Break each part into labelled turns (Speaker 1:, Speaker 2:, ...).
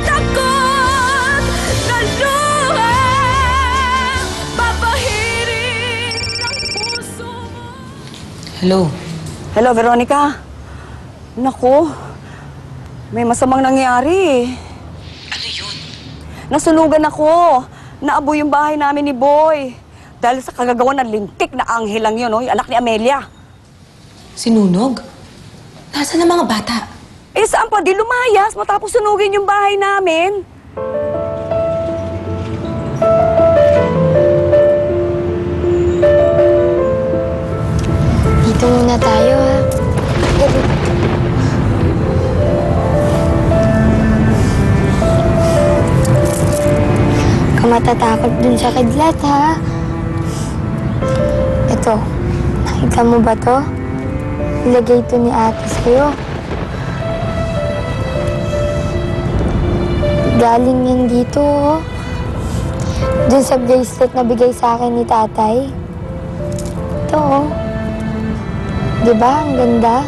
Speaker 1: takot na luha, papahirin ang puso mo.
Speaker 2: Hello?
Speaker 3: Hello, Veronica. Naku, may masamang nangyari.
Speaker 2: Ano yun?
Speaker 3: Nasunugan ako. Naaboy yung bahay namin ni Boy. Dahil sa kagagawa ng lintik na anghel lang yun, yung anak ni Amelia.
Speaker 2: Sinunog? Nasaan ang mga bata?
Speaker 3: Eh, saan pa? Di lumayas matapos sunugin yung bahay namin.
Speaker 4: Dito muna tayo, ha? Ka matatakot dun sa kidlat, ha? Ito, nakita mo ba to? Ilagay ito ni ate sa'yo. Galing yan dito, oh. Dun sa bracelet na bigay sa akin ni tatay. Ito, oh. Diba? Ang ganda.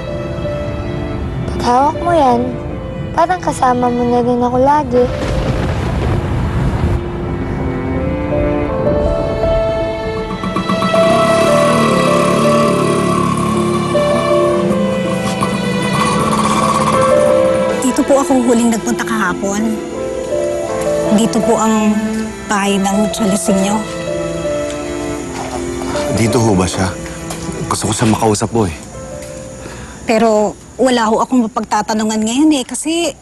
Speaker 4: Pag hawak mo yan, parang kasama mo na rin ako lagi.
Speaker 5: Dito po ako huling nagpunta kahapon. Dito po ang bahay ng tiyalising niyo.
Speaker 6: Dito ho ba siya? Gusto ko siya makausap po eh.
Speaker 5: Pero wala ho akong mapagtatanungan ngayon eh kasi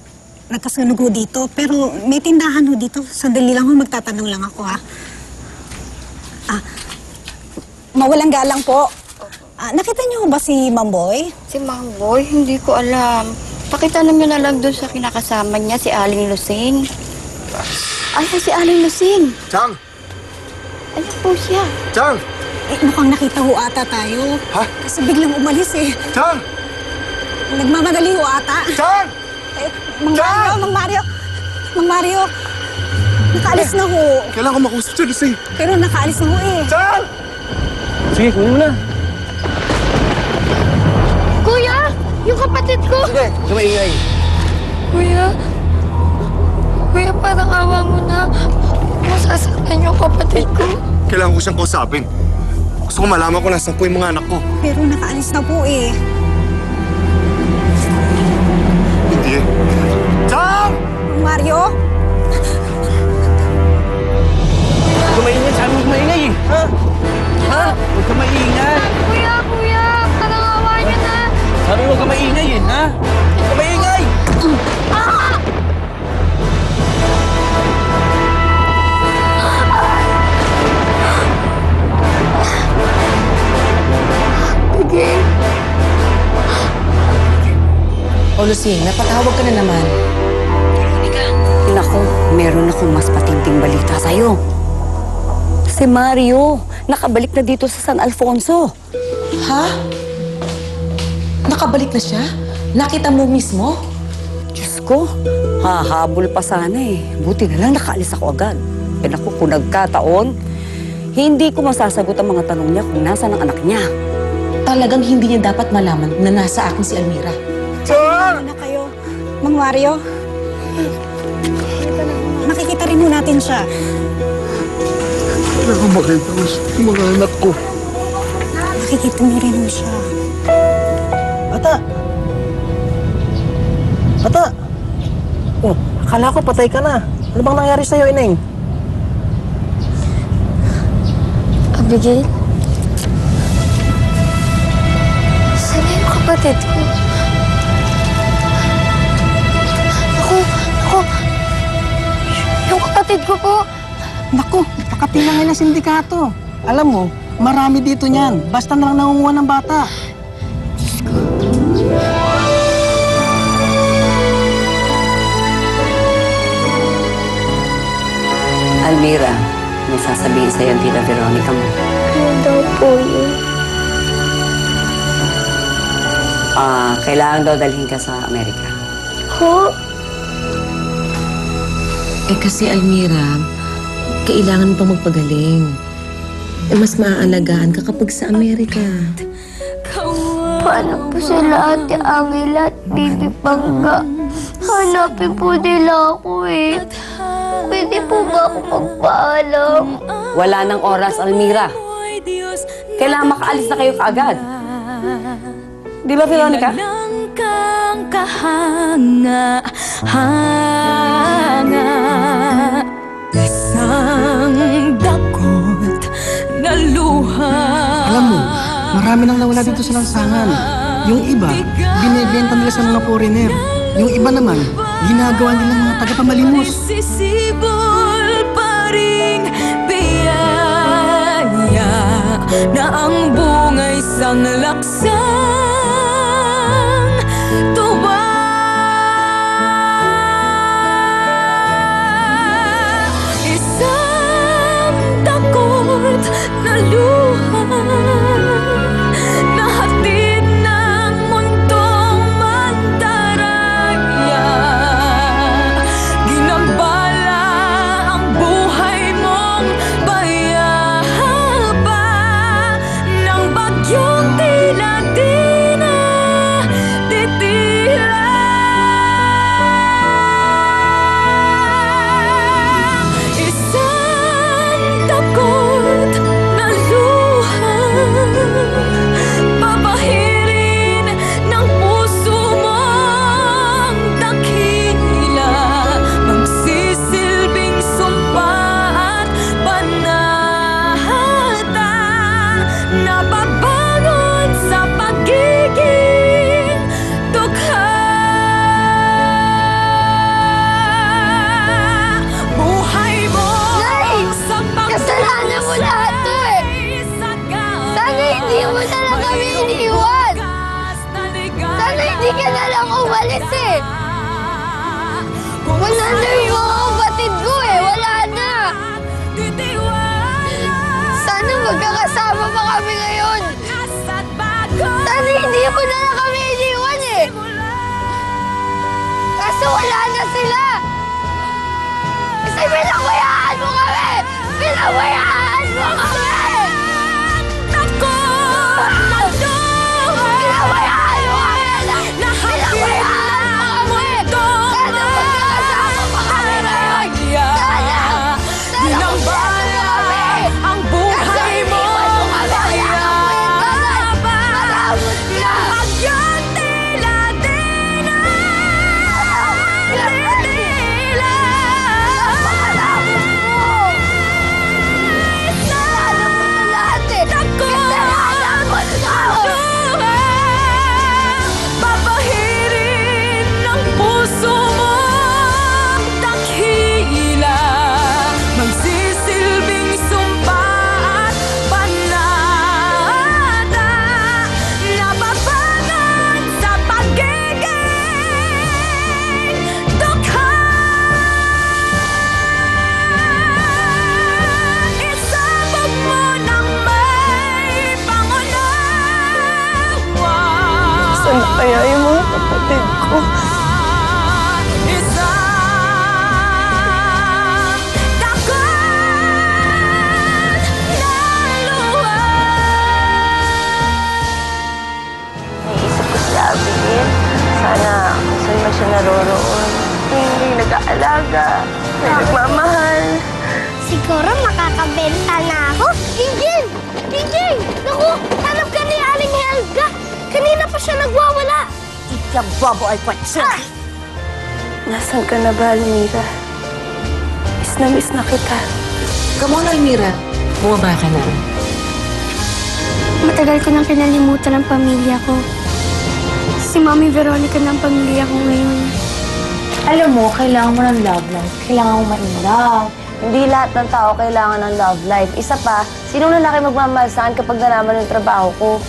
Speaker 5: nagkasunog ho dito. Pero may tindahan ho dito. Sandali lang ho, magtatanong lang ako ha. Mawalang galang po. Nakita niyo ho ba si Mamboy?
Speaker 7: Si Mamboy, hindi ko alam. Pakitanong niyo na lang doon sa kinakasama niya, si Aling Lucing. Ay, si Aling Lucing.
Speaker 6: Chang!
Speaker 7: Ano po siya?
Speaker 6: Chang!
Speaker 5: Mukhang nakita ho ata tayo.
Speaker 6: Ha?
Speaker 5: Kasi biglang umalis eh.
Speaker 6: Chang!
Speaker 5: Nagmamadali ho ata.
Speaker 6: Chang!
Speaker 5: Mang Mario! Mang Mario! Nakaalis na ho.
Speaker 6: Kailangan ko makausap siya, Lucy.
Speaker 5: Pero nakaalis na ho eh.
Speaker 6: Chang!
Speaker 8: Sige, kunin mo na.
Speaker 4: Kuya! Yung kapatid ko!
Speaker 8: Sige, sumaingay.
Speaker 4: Kuya! Kuya, parang awa mo na. Masasaktan yung kapatid ko.
Speaker 6: Kailangan ko siyang kausapin. Gusto ko malaman kung nasan po yung mga anak ko.
Speaker 5: Pero nakaalis na po eh.
Speaker 6: Hindi eh. Chang!
Speaker 5: Mario?
Speaker 8: Huwag ka maingay. Sabi huwag maingay eh. Ha? Ha? Huwag ka maingay.
Speaker 4: Kuya! Kuya! Parang awa niyo na.
Speaker 8: Sabi huwag ka maingay eh. Ha? Huwag ka maingay!
Speaker 2: O Lucing, napatawag ka na naman.
Speaker 3: Naku, meron akong mas patinding balita sa'yo. Si Mario, nakabalik na dito sa San Alfonso.
Speaker 2: Ha? Nakabalik na siya? Nakita mo mismo?
Speaker 3: Diyos ko, hahabol pa sana eh. Buti na lang nakaalis ako agad. Eh naku, kung nagkataon, hindi ko masasagot ang mga tanong niya kung nasaan ang anak niya.
Speaker 2: Talagang hindi niya dapat malaman na nasa akin si Almira.
Speaker 5: Ano na kayo? Mang Mario? Makikita rin mo natin siya.
Speaker 6: Kailangan ko makita yung mga anak ko.
Speaker 5: Makikita mo rin mo siya.
Speaker 8: Bata! Bata! Oh, akala ko patay ka na. Ano bang nangyari sa'yo, Ineng?
Speaker 4: Abigail? Sana yung kapatid ko? Ako, yung kapatid ko po.
Speaker 8: Naku, napakatingangay ng sindikato. Alam mo, marami dito niyan. Basta na lang nangunguha ng bata.
Speaker 3: Almira, may sasabihin sa'yo ang tita Veronica mo.
Speaker 4: Ano daw po yun?
Speaker 3: Kailangan daw dalhin ka sa Amerika.
Speaker 4: Ho?
Speaker 2: Eh kasi Almira, kailangan mo pang magpagaling. Eh mas maaalagaan ka kapag sa Amerika.
Speaker 4: Paano po sila Ate Angela at Bibi Pangga? Hanapin po nila ako eh. Pwede po ba ako magpaalam?
Speaker 3: Wala nang oras, Almira. Kailangan makaalis na kayo kaagad. Di ba, Veronica?
Speaker 1: Kang kahanga, hanga. Isang dakot na luha.
Speaker 8: Alam mo, marami nang nawala dito sa lansangan. Yung iba, binibenta nila sa mga foreigner. Yung iba naman, ginagawa nila ng mga tagapamalimos.
Speaker 1: Sisibol pa ring biyaya na ang bungay sang laksang tuwa. Isang takot na luha na hatid ng mundong mandaraya. Ginambala ang buhay mong bayaba ng bagyong tila di na titila. Isang takot na luha papahirin ng puso mong dakila, magsisilbing sumpa at panata na babangon sa pagiging dukha. Buhay mo sa
Speaker 4: kasalanan mo lahat to eh. Sana hindi mo na lang kami iniwan. Sana hindi ka na lang umalis eh. Wala na yung mga kapatid ko eh. Wala na. Sana magkakasama pa kami ngayon. Sana hindi mo na lang kami iniwan eh. Kaso wala na sila. Kasi pinabayaan mo kami. Pinabayaan mo kami. Pinabayaan mo kami. Pinabayaan mo kami. Sana magkakasama pa kami ngayon. Sana. Sana magkakasama kami.
Speaker 1: ang buhay mo
Speaker 4: Maramot ka.
Speaker 1: bagyong tila di na titila.
Speaker 4: Maramot mo. Kasalanan mo na lahat eh. Kasalanan mo na.
Speaker 1: Papahirin ng puso mo dakila, magsisilbing sumpa at panata na babangon sa pagiging dukha. Isabog mo ng may pangunawa.
Speaker 4: Saan kaya yung mga kapatid ko?
Speaker 1: Isang takot na luha.
Speaker 9: Naisip ko sila, Abigail. Sana kung saan man siya naroroon, hindi nag-aalaga, may nagmamahal.
Speaker 4: Siguro makakabenta na ako. Injin! Injin! Naku! Hanap ka ni Aling Helga! Kanina pa siya nagwawala.
Speaker 3: Yung bobo ay kwatsa.
Speaker 9: Nasaan ka na ba, Almira? Miss na kita.
Speaker 2: Come on, Almira. Bumaba ka na.
Speaker 4: Matagal ko nang pinalimutan ang pamilya ko. Si Mami Veronica ng pamilya ko ngayon.
Speaker 9: Alam mo, kailangan mo ng love life. Kailangan mo ma-in-love. Hindi lahat ng tao kailangan ng love life. Isa pa, sinong lalaki magmamahal saan kapag nalaman ng trabaho ko?